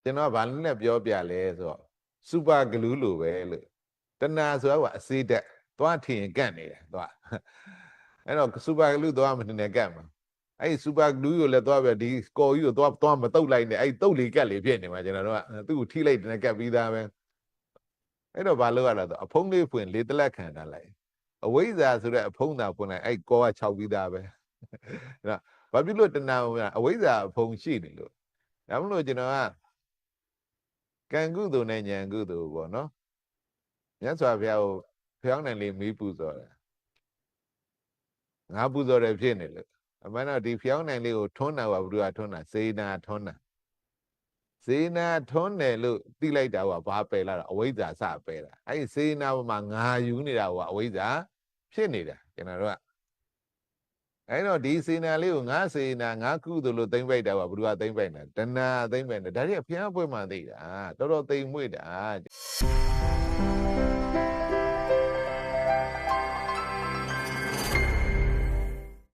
ကျွန်တော်ဗာနဲ့ပြောပြလဲဆိုတော့စူပါဂလူးလိုပဲလို့တဏှာဆိုတာကအစေးတက်သွားထင်ကန့်နေတယ်သွားအဲ့တော့စူပါဂလူးသွားမထင်နဲ့ကန့်မှာအဲ့စူပါဂလူးကိုလည်းသွားပဲဒီကော်ကြီးကိုသွားမတုတ်လိုက်နဲ့အဲ့တုတ်လေးကတ်လေးဖြစ်နေမှာကျွန်တော်တို့ကသူ့ကိုထိလိုက်တဲ့ကတ်ပြီးသားပဲအဲ့တော့ဘာလို့ရလဲဆိုအဖုံးလေးဖွင့်လေးတလက်ခံထားလိုက်အဝိဇ္ဇာဆိုတဲ့အဖုံးသာဖွင့်လိုက်အဲ့ကောက6ပြီးသားပဲအဲ့တော့ဘာဖြစ်လို့တဏှာအဝိဇ္ဇာအဖုံးရှိနေလို့ဒါမလို့ကျွန်တော်ကကံကုသိုလ်နဲ့ဉာဏ်ကုသိုလ်ပေါ့နော်မြတ်စွာဘုရားကိုဖျောင်းနိုင်လေးမီးပူဇော်တယ်ငါပူဇော်တယ်ဖြစ်နေလို့အမှန်တော့ဒီဖျောင်းနိုင်လေးကိုထွန်းတာကဘုရားထွန်းတာစေနာထွန်းတာစေနာထွန်းတယ်လို့သိလိုက်တာကဘာပယ်လာတာအဝိဇ္ဇာစပယ်တာအဲ့ဒီစေနာမှာငါယူနေတာကအဝိဇ္ဇာဖြစ်နေတာကျွန်တော်တို့ကအဲ့တော့ဒီစေနာလေးကိုငါစေနာငါကုသိုလ်လို့သိမ့်ပိုက်တာကဘုရားသိမ့်ပိုက်တာတဏှာသိမ့်ပိုက်တာဒါတွေကဘုရားပွဲမှသိတာတော်တော်သိမ့်မွေ့တာ